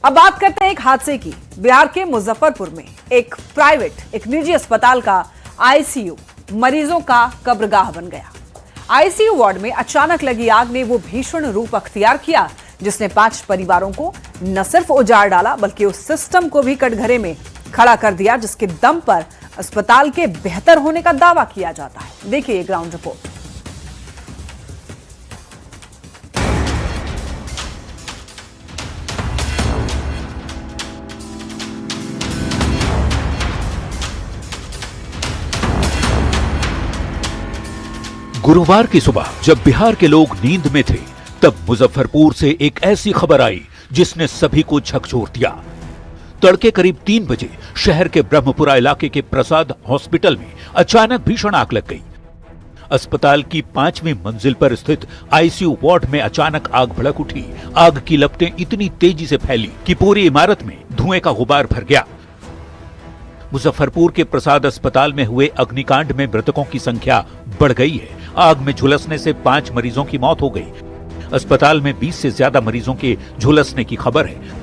अब बात करते हैं एक हादसे की। बिहार के मुजफ्फरपुर में एक निजी अस्पताल का आईसीयू मरीजों का कब्रगाह बन गया। आईसीयू वार्ड में अचानक लगी आग ने वो भीषण रूप अख्तियार किया जिसने 5 परिवारों को न सिर्फ उजाड़ डाला बल्कि उस सिस्टम को भी कटघरे में खड़ा कर दिया जिसके दम पर अस्पताल के बेहतर होने का दावा किया जाता है। देखिए ये ग्राउंड रिपोर्ट। गुरुवार की सुबह जब बिहार के लोग नींद में थे तब मुजफ्फरपुर से एक ऐसी खबर आई जिसने सभी को झकझोर दिया। तड़के करीब 3 बजे शहर के ब्रह्मपुरा इलाके के प्रसाद हॉस्पिटल में अचानक भीषण आग लग गई। अस्पताल की 5वीं मंजिल पर स्थित आईसीयू वार्ड में अचानक आग भड़क उठी। आग की लपटें इतनी तेजी से फैली कि पूरी इमारत में धुएं का गुबार भर गया। मुजफ्फरपुर के प्रसाद अस्पताल में हुए अग्निकांड में मृतकों की संख्या बढ़ गई है। आग में झुलसने से 5 मरीजों की मौत हो गई। अस्पताल में 20 से ज्यादा मरीजों के झुलसने की खबर है।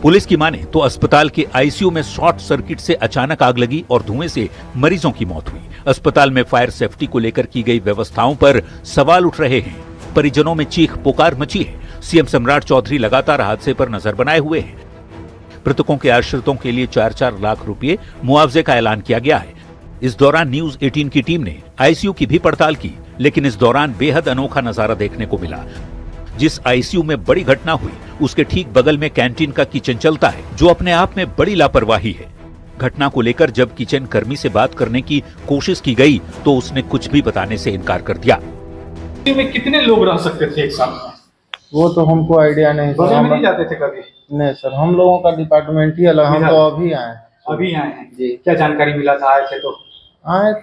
पुलिस की माने तो अस्पताल के आईसीयू में शॉर्ट सर्किट से अचानक आग लगी और धुएं से मरीजों की मौत हुई। अस्पताल में फायर सेफ्टी को लेकर की गई व्यवस्थाओं पर सवाल उठ रहे हैं। परिजनों में चीख पुकार मची है। सीएम सम्राट चौधरी लगातार हादसे पर नजर बनाए हुए हैं। मृतकों के आश्रितों के लिए 4-4 लाख रुपए मुआवजे का ऐलान किया गया है। इस दौरान न्यूज 18 की टीम ने आईसीयू की भी पड़ताल की, लेकिन इस दौरान बेहद अनोखा नजारा देखने को मिला। जिस आईसीयू में बड़ी घटना हुई उसके ठीक बगल में कैंटीन का किचन चलता है जो अपने आप में बड़ी लापरवाही है। घटना को लेकर जब किचन कर्मी से बात करने की कोशिश की गई तो उसने कुछ भी बताने से इनकार कर दिया। में कितने लोग रह सकते थे एक साथ में? वो तो हमको आइडिया नहीं सर। हम नहीं जाते थे कभी? नहीं सर, हम लोगों का डिपार्टमेंट ही अलग। हम तो अभी आए हैं जी। क्या जानकारी मिला था आए थे? तो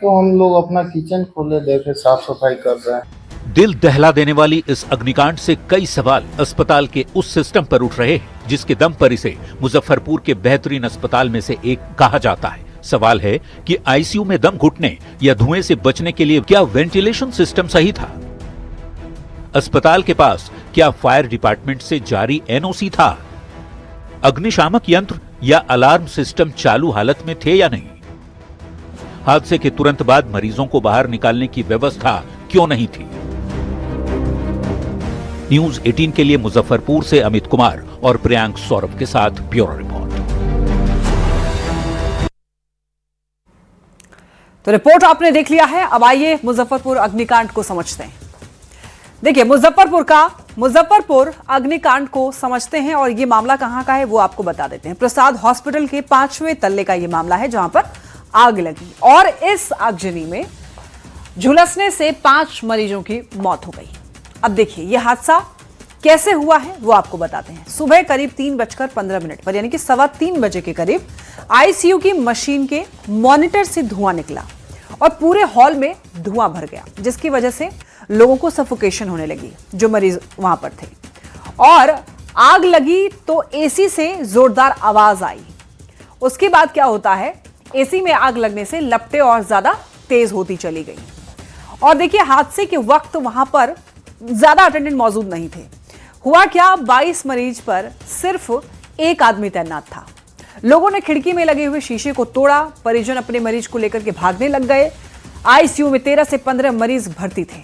हम लोग अपना किचन खोले, देखे साफ सफाई कर रहे हैं। दिल दहला देने वाली इस अग्निकांड से कई सवाल अस्पताल के उस सिस्टम पर उठ रहे हैं जिसके दम पर इसे मुजफ्फरपुर के बेहतरीन अस्पताल में से एक कहा जाता है। सवाल है कि आईसीयू में दम घुटने या धुएं से बचने के लिए क्या वेंटिलेशन सिस्टम सही था? अस्पताल के पास क्या फायर डिपार्टमेंट से जारी एनओसी था? अग्निशामक यंत्र या अलार्म सिस्टम चालू हालत में थे या नहीं? हादसे के तुरंत बाद मरीजों को बाहर निकालने की व्यवस्था क्यों नहीं थी? न्यूज 18 के लिए मुजफ्फरपुर से अमित कुमार और प्रियांक सौरभ के साथ ब्यूरो रिपोर्ट। तो रिपोर्ट आपने देख लिया है। अब आइए मुजफ्फरपुर अग्निकांड को समझते हैं। देखिए मुजफ्फरपुर अग्निकांड को समझते हैं और ये मामला कहां का है वो आपको बता देते हैं। प्रसाद हॉस्पिटल के 5वें तल्ले का ये मामला है जहां पर आग लगी और इस आगजनी में झुलसने से 5 मरीजों की मौत हो गई। अब देखिए यह हादसा कैसे हुआ है वो आपको बताते हैं। सुबह करीब 3:15 पर यानी कि 3:15 बजे के करीब आईसीयू की मशीन के मॉनिटर से धुआं निकला और पूरे हॉल में धुआं भर गया जिसकी वजह से लोगों को सफोकेशन होने लगी जो मरीज वहां पर थे। और आग लगी तो एसी से जोरदार आवाज आई। उसके बाद क्या होता है, एसी में आग लगने से लपटें और ज्यादा तेज होती चली गई। और देखिए हादसे के वक्त वहां पर ज्यादा अटेंडेंट मौजूद नहीं थे। हुआ क्या, 22 मरीज पर सिर्फ एक आदमी तैनात था। लोगों ने खिड़की में लगे हुए शीशे को तोड़ा। परिजन अपने मरीज को लेकर के भागने लग गए। आईसीयू में 13 से 15 मरीज भर्ती थे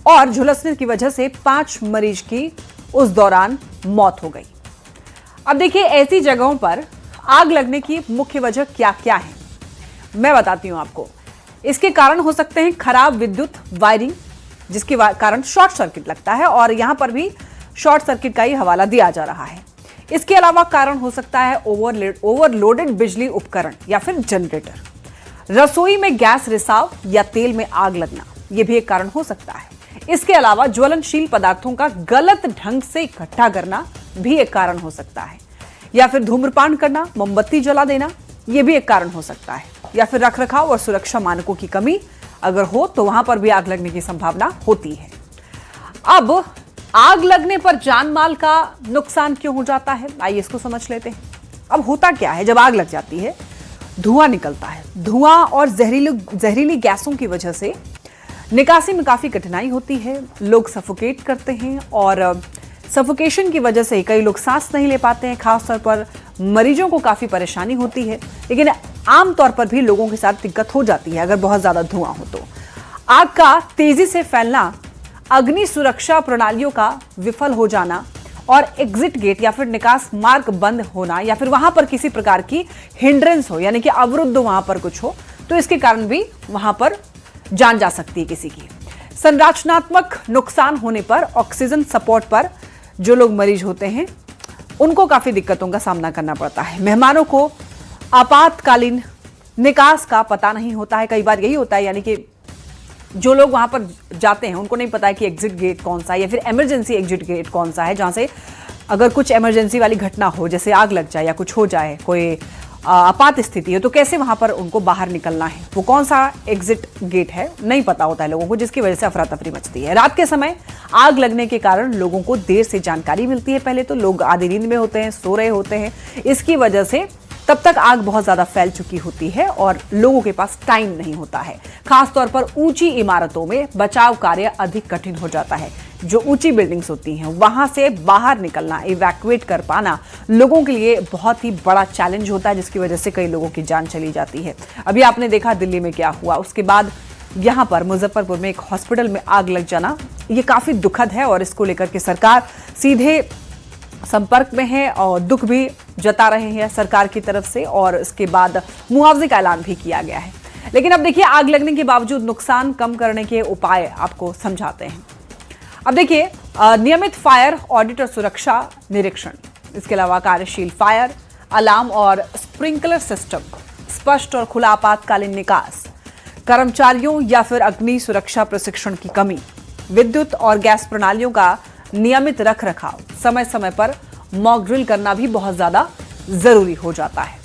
और झुलसने की वजह से 5 मरीज की उस दौरान मौत हो गई। अब देखिए ऐसी जगहों पर आग लगने की मुख्य वजह क्या क्या है मैं बताती हूं आपको। इसके कारण हो सकते हैं खराब विद्युत वायरिंग जिसके कारण शॉर्ट सर्किट लगता है और यहां पर भी शॉर्ट सर्किट का ही हवाला दिया जा रहा है। इसके अलावा कारण हो सकता है ओवरलोडेड बिजली उपकरण या फिर जनरेटर। रसोई में गैस रिसाव या तेल में आग लगना यह भी एक कारण हो सकता है। इसके अलावा ज्वलनशील पदार्थों का गलत ढंग से इकट्ठा करना भी एक कारण हो सकता है, या फिर धूम्रपान करना, मोमबत्ती जला देना यह भी एक कारण हो सकता है, या फिर रखरखाव और सुरक्षा मानकों की कमी अगर हो तो वहां पर भी आग लगने की संभावना होती है। अब आग लगने पर जान माल का नुकसान क्यों हो जाता है, आइए इसको समझ लेते हैं। अब होता क्या है, जब आग लग जाती है धुआं निकलता है। धुआं और जहरीली गैसों की वजह से निकासी में काफी कठिनाई होती है। लोग सफोकेट करते हैं और सफोकेशन की वजह से कई लोग सांस नहीं ले पाते हैं। खासतौर पर मरीजों को काफी परेशानी होती है, लेकिन आमतौर पर भी लोगों के साथ दिक्कत हो जाती है अगर बहुत ज्यादा धुआं हो तो। आग का तेजी से फैलना, अग्नि सुरक्षा प्रणालियों का विफल हो जाना और एग्जिट गेट या फिर निकास मार्ग बंद होना या फिर वहां पर किसी प्रकार की हिंड्रेंस हो, यानी कि अवरुद्ध वहां पर कुछ हो, तो इसके कारण भी वहां पर जान जा सकती है किसी की। संरचनात्मक नुकसान होने पर, ऑक्सीजन सपोर्ट पर जो लोग मरीज होते हैं उनको काफी दिक्कतों का सामना करना पड़ता है। मेहमानों को आपातकालीन निकास का पता नहीं होता है, कई बार यही होता है, यानी कि जो लोग वहां पर जाते हैं उनको नहीं पता है कि एग्जिट गेट कौन सा है या फिर इमरजेंसी एग्जिट गेट कौन सा है, जहां से अगर कुछ इमरजेंसी वाली घटना हो, जैसे आग लग जाए या कुछ हो जाए, कोई आपात स्थिति हो, तो कैसे वहां पर उनको बाहर निकलना है, वो कौन सा एग्जिट गेट है नहीं पता होता है लोगों को, जिसकी वजह से अफरा तफरी मचती है। रात के समय आग लगने के कारण लोगों को देर से जानकारी मिलती है। पहले तो लोग आधी नींद में होते हैं, सो रहे होते हैं, इसकी वजह से तब तक आग बहुत ज्यादा फैल चुकी होती है और लोगों के पास टाइम नहीं होता है। खासतौर पर ऊंची इमारतों में बचाव कार्य अधिक कठिन हो जाता है। जो ऊंची बिल्डिंग्स होती हैं वहां से बाहर निकलना, इवैक्यूएट कर पाना लोगों के लिए बहुत ही बड़ा चैलेंज होता है, जिसकी वजह से कई लोगों की जान चली जाती है। अभी आपने देखा दिल्ली में क्या हुआ, उसके बाद यहाँ पर मुजफ्फरपुर में एक हॉस्पिटल में आग लग जाना, ये काफी दुखद है और इसको लेकर के सरकार सीधे संपर्क में है और दुख भी जता रहे हैं सरकार की तरफ से, और इसके बाद मुआवजे का ऐलान भी किया गया है। लेकिन अब देखिए, आग लगने के बावजूद नुकसान कम करने के उपाय आपको समझाते हैं। अब देखिए, नियमित फायर ऑडिट और सुरक्षा निरीक्षण, इसके अलावा कार्यशील फायर अलार्म और स्प्रिंकलर सिस्टम, स्पष्ट और खुला आपातकालीन निकास, कर्मचारियों या फिर अग्नि सुरक्षा प्रशिक्षण की कमी, विद्युत और गैस प्रणालियों का नियमित रख रखाव, समय समय पर मॉक ड्रिल करना भी बहुत ज्यादा जरूरी हो जाता है।